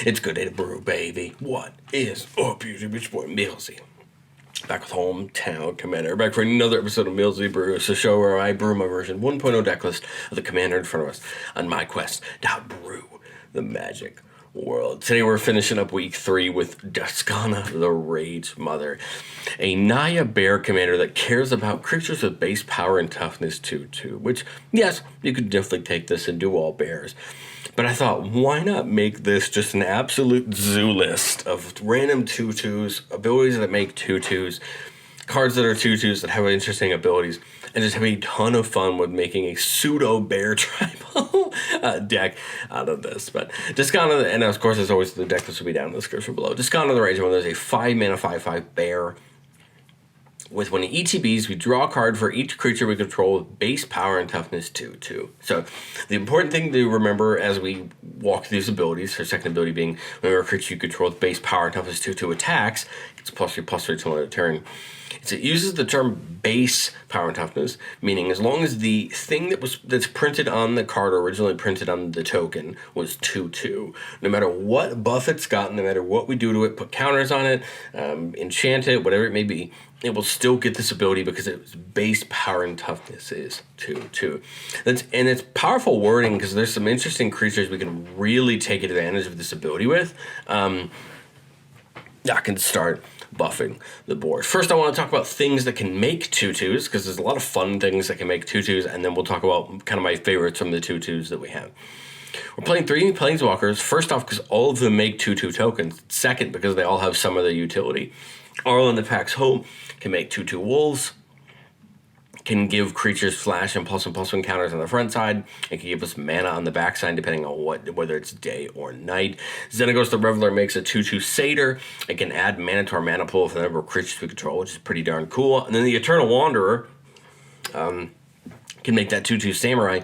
It's good day to brew, baby. What is up, YouTube? It's your boy Millsy. Back with Hometown Commander. Back for another episode of Millsy Brews, the show where I brew my version 1.0 deck list of the Commander in front of us on my quest to outbrew the Magic world. Today we're finishing up week 3 with Duskana, the Rage Mother, a Naya bear commander that cares about creatures with base power and toughness 2/2, which, yes, you could definitely take this and do all bears. But I thought, why not make this just an absolute zoo list of random 2/2s, abilities that make 2/2s, cards that are 2/2s that have interesting abilities, and just have a ton of fun with making a pseudo bear tribal deck out of this. But Duskana, and of course, as always, the deck list will be down in the description below. Duskana the Rage Mother is a 5-mana 5/5 bear. With when it ETBs, we draw a card for each creature we control with base power and toughness 2/2. So the important thing to remember as we walk through these abilities, her second ability being whenever a creature you control with base power and toughness 2/2 attacks, it's +3/+3 till end of turn. It uses the term base power and toughness, meaning as long as the thing that's printed on the card or originally printed on the token was 2/2, no matter what buff it's gotten, no matter what we do to it, put counters on it, enchant it, whatever it may be, it will still get this ability because its base power and toughness is 2/2. And it's powerful wording because there's some interesting creatures we can really take advantage of this ability with. I can start buffing the board. First, I want to talk about things that can make 2/2s, because there's a lot of fun things that can make 2/2s, and then we'll talk about kind of my favorites from the 2/2s that we have. We're playing 3 Planeswalkers, first off because all of them make 2/2 tokens, second because they all have some other utility. Arlen the Pack's Home can make 2/2 wolves, can give creatures flash and +1/+1 counters on the front side. It can give us mana on the back side depending on whether it's day or night. Xenagos the Reveler makes a 2/2 satyr. It can add mana to our mana pool for the number of creatures we control, which is pretty darn cool. And then the Eternal Wanderer can make that 2/2 samurai,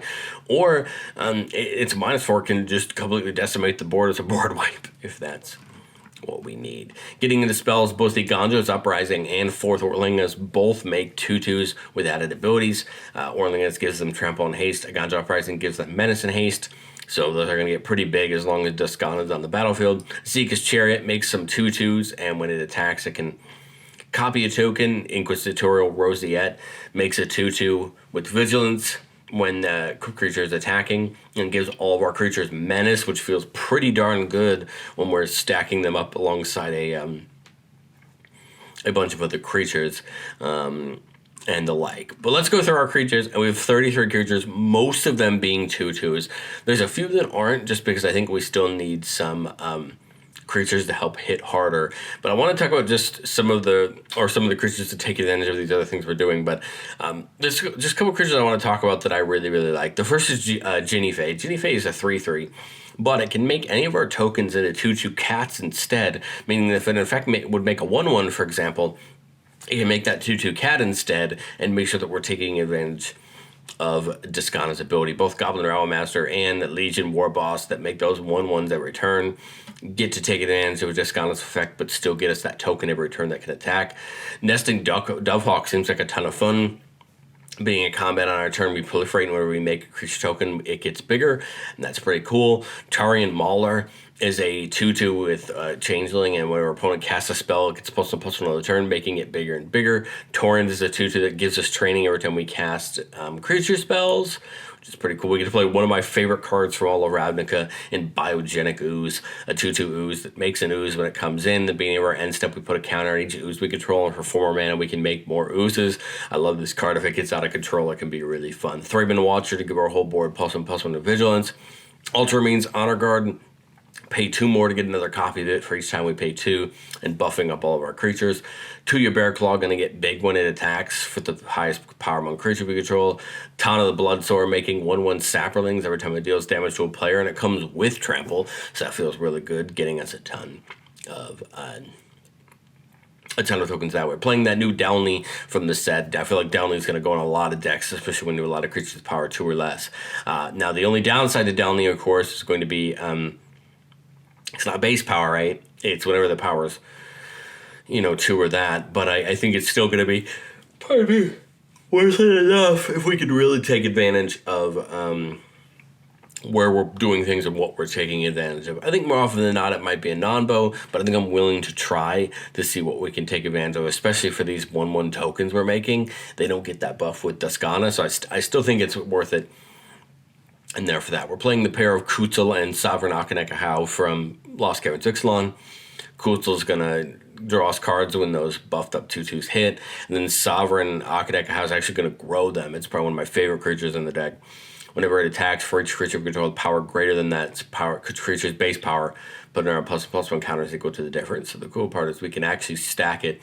or its -4 can just completely decimate the board as a board wipe if that's what we need. Getting into spells, both the Ganjo's Uprising and Fourth Orlingas both make 2/2s with added abilities. Orlingas gives them Trample and Haste. A Ganjo Uprising gives them Menace and Haste. So those are going to get pretty big as long as Duskana's on the battlefield. Zeke's Chariot makes some 2/2s, and when it attacks, it can copy a token. Inquisitorial Roseate makes a 2/2 with Vigilance when the creature is attacking, and gives all of our creatures Menace, which feels pretty darn good when we're stacking them up alongside a bunch of other creatures and the like. But let's go through our creatures, and we have 33 creatures, most of them being 2/2s. There's a few that aren't, just because I think we still need some creatures to help hit harder. But I want to talk about just some of the creatures to take advantage of these other things we're doing. But there's just a couple creatures I want to talk about that I really, really like. The first is Ginny Fae. Ginny Fae is a 3/3, but it can make any of our tokens into 2/2 cats instead, meaning that if it in fact would make a 1/1, for example, it can make that 2/2 cat instead and make sure that we're taking advantage of Duskana's ability. Both Goblin Realm Master and Legion War Boss that make those 1/1s that return get to take advantage of Duskana's effect, but still get us that token every turn that can attack. Nesting Dovehawk seems like a ton of fun. Being a combat on our turn, we proliferate, and whenever we make a creature token, it gets bigger, and that's pretty cool. Tarian Mauler is a 2/2 with Changeling, and when our opponent casts a spell, it gets +1/+1 on the turn, making it bigger and bigger. Torrent is a 2/2 that gives us training every time we cast creature spells, which is pretty cool. We get to play one of my favorite cards from all of Ravnica in Biogenic Ooze, a 2/2 ooze that makes an ooze when it comes in. At the beginning of our end step, we put a counter on each ooze we control, and for 4 mana, we can make more oozes. I love this card. If it gets out of control, it can be really fun. Thraben Watcher to give our whole board +1/+1 to Vigilance. Ultramarines Honor Guard. Pay 2 more to get another copy of it for each time we pay 2, and buffing up all of our creatures. Tuya Bearclaw going to get big when it attacks for the highest power among creatures we control. Tana the Bloodsore making 1/1 Saprolings every time it deals damage to a player, and it comes with Trample, so that feels really good, getting us a ton of tokens that way. Playing that new Downley from the set, I feel like Downley's going to go on a lot of decks, especially when you have a lot of creatures with power 2 or less. Now, the only downside to Downley, of course, is going to be it's not base power, right? It's whatever the power's, 2 or that. But I think it's still going to be, worth it enough if we could really take advantage of where we're doing things and what we're taking advantage of. I think more often than not it might be a non-bow, but I think I'm willing to try to see what we can take advantage of, especially for these 1/1 tokens we're making. They don't get that buff with Duskana, so I still think it's worth it. And there for that. We're playing the pair of Kutzel and Sovereign Akanekahau from Lost Caverns Ixalan. Kutzel's going to draw us cards when those buffed up 2/2s hit. And then Sovereign Akanekahau is actually going to grow them. It's probably one of my favorite creatures in the deck. Whenever it attacks, for each creature we control with power greater than that creature's base power, put in our +1/+1 counters equal to the difference. So the cool part is we can actually stack it,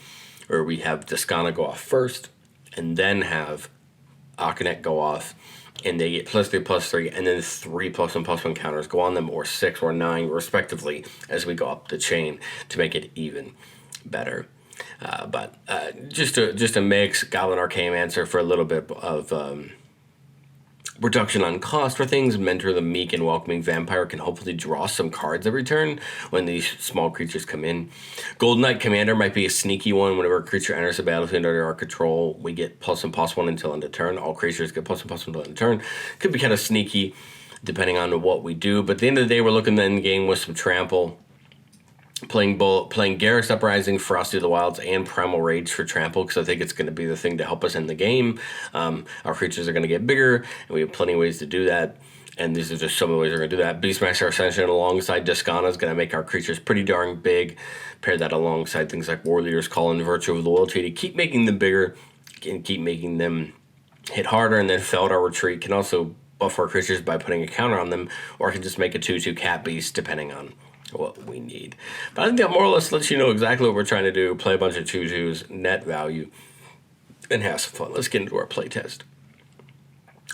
or we have Duskana go off first, and then have Akanek go off, and they get +3/+3, and then 3 +1/+1 counters go on them, or 6 or 9 respectively, as we go up the chain to make it even better. But just a mix. Goblin Archaeomancer for a little bit of reduction on cost for things. Mentor the Meek and Welcoming Vampire can hopefully draw some cards every turn when these small creatures come in. Golden Knight Commander might be a sneaky one. Whenever a creature enters the battlefield under our control, we get +1/+1 until end of turn. All creatures get +1/+1 until end of turn. Could be kind of sneaky depending on what we do. But at the end of the day, we're looking to end game with some trample. Playing Garruk's Uprising, Frosty of the Wilds, and Primal Rage for trample, because I think it's going to be the thing to help us in the game. Our creatures are going to get bigger, and we have plenty of ways to do that. And these are just some of the ways we're going to do that. Beastmaster Ascension alongside Duskana is going to make our creatures pretty darn big. Pair that alongside things like War Leader's Call and Virtue of Loyalty to keep making them bigger and keep making them hit harder. And then Feldar Retreat can also buff our creatures by putting a counter on them, or can just make a 2/2 cat beast depending on what we need. But I think that more or less lets you know exactly what we're trying to do. Play a bunch of 2/2s, net value, and have some fun. Let's get into our playtest.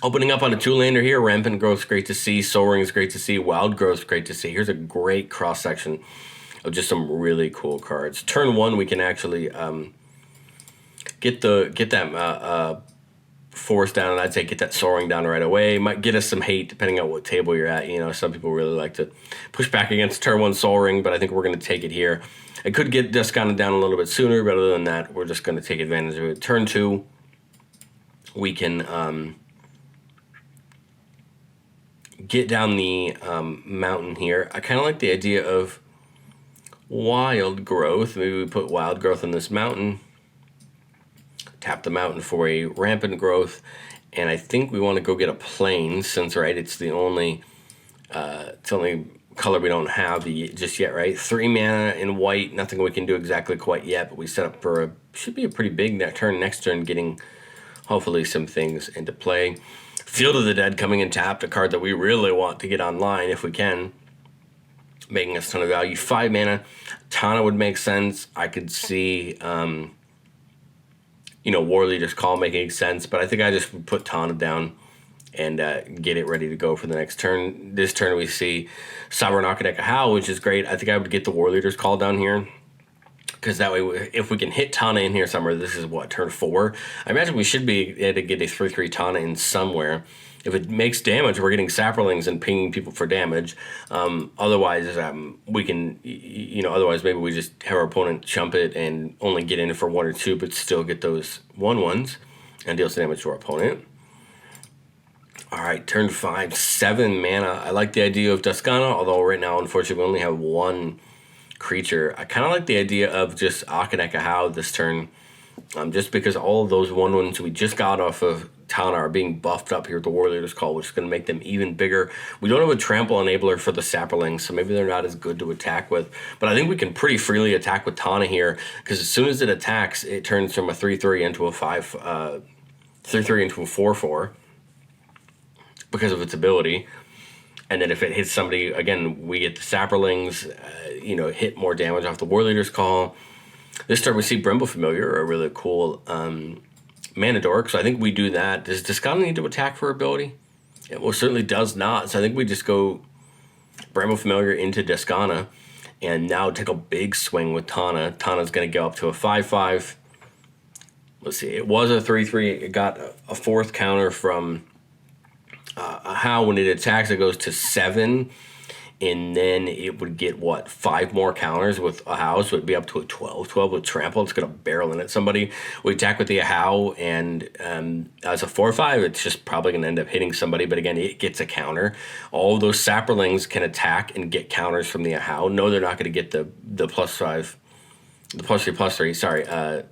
Opening up on a 2-lander here. Rampant Growth's great to see. Soul Ring's great to see. Wild Growth's great to see. Here's a great cross-section of just some really cool cards. Turn 1, we can actually get that force down, and I'd say get that soaring down right away. Might get us some hate depending on what table you're at. You know, some people really like to push back against turn 1 soaring, but I think we're going to take it here. I could get Duskana down a little bit sooner, but other than that, we're just going to take advantage of it. Turn 2, we can get down the mountain here. I kind of like the idea of Wild Growth. Maybe we put Wild Growth on this mountain. Tap the mountain for a Rampant Growth, and I think we want to go get a Plane, since, right, it's the only color we don't have just yet, right? 3 mana in white, nothing we can do exactly quite yet, but we set up for should be a pretty big next turn, getting hopefully some things into play. Field of the Dead coming in tapped, a card that we really want to get online if we can, making us a ton of value. 5 mana, Tana would make sense. I could see War Leader's Call making sense, but I think I just put Tana down and get it ready to go for the next turn. This turn we see Sovereign Akanekahau, which is great. I think I would get the War Leader's Call down here, because that way, if we can hit Tana in here somewhere, this is what, turn 4? I imagine we should be able to get a 3/3 Tana in somewhere. If it makes damage, we're getting Saprolings and pinging people for damage. Otherwise, we can, otherwise maybe we just have our opponent chump it and only get in for 1 or 2, but still get those 1/1s and deal some damage to our opponent. All right, turn 5, 7 mana. I like the idea of Duskana, although right now, unfortunately, we only have 1 creature. I kind of like the idea of just Akanekahau this turn, just because all of those 1/1s we just got off of Tana are being buffed up here with the War Leader's Call, which is going to make them even bigger. We don't have a trample enabler for the Saprolings, so maybe they're not as good to attack with. But I think we can pretty freely attack with Tana here, because as soon as it attacks, it turns from a 3/3 into a 3/3 into a 4/4 because of its ability. And then if it hits somebody, again, we get the Saprolings, hit more damage off the War Leader's Call. This turn we see Brimble Familiar, a really cool mana dork, so I think we do that. Does Duskana need to attack for ability? It most certainly does not, so I think we just go Brimble Familiar into Duskana, and now take a big swing with Tana. Tana's going to go up to a 5/5. Let's see, it was a 3/3. It got a 4th counter from how when it attacks, it goes to 7. and then it would get, what, 5 more counters with a How, so it'd be up to a 12 with Trample. It's going to barrel in at somebody. We attack with the How, and as a 4/5, it's just probably going to end up hitting somebody, but again, it gets a counter. All of those Saprolings can attack and get counters from the How. No, they're not going to get the +5, the +3/+3,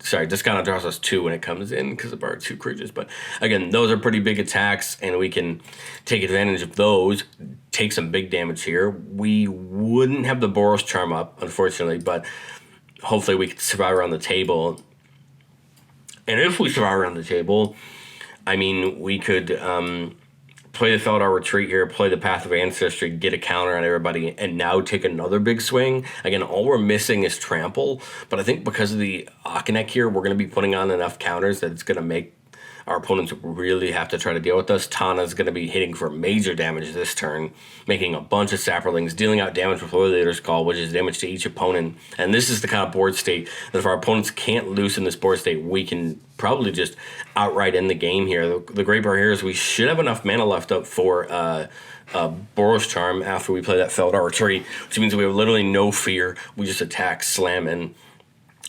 sorry, Duskana draws us 2 when it comes in because of our 2 creatures. But again, those are pretty big attacks, and we can take advantage of those, take some big damage here. We wouldn't have the Boros Charm up, unfortunately, but hopefully we could survive around the table. And if we survive around the table, I mean, we could play the Feldar Retreat here, play the Path of Ancestry, get a counter on everybody, and now take another big swing. Again, all we're missing is Trample, but I think because of the Akinek here, we're going to be putting on enough counters that it's going to make our opponents really have to try to deal with us. Tana's going to be hitting for major damage this turn, making a bunch of Saprolings, dealing out damage with Lord Leader's Call, which is damage to each opponent. And this is the kind of board state that if our opponents can't loosen this board state, we can probably just outright end the game here. The great part here is we should have enough mana left up for Boros Charm after we play that Feldar Retreat, which means we have literally no fear. We just attack, slam in.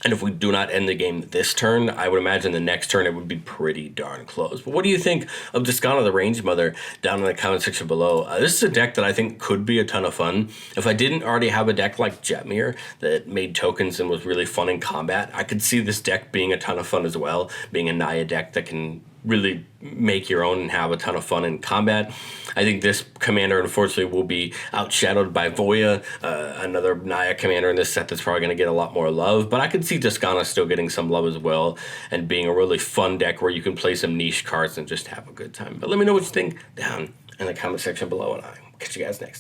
And if we do not end the game this turn, I would imagine the next turn it would be pretty darn close. But what do you think of Duskana the Range Mother down in the comment section below? This is a deck that I think could be a ton of fun. If I didn't already have a deck like Jetmir that made tokens and was really fun in combat, I could see this deck being a ton of fun as well, being a Naya deck that can really make your own and have a ton of fun in combat. I think this commander, unfortunately, will be outshadowed by Voya, another Naya commander in this set that's probably going to get a lot more love. But I could see Duskana still getting some love as well and being a really fun deck where you can play some niche cards and just have a good time. But let me know what you think down in the comment section below, and I'll catch you guys next time.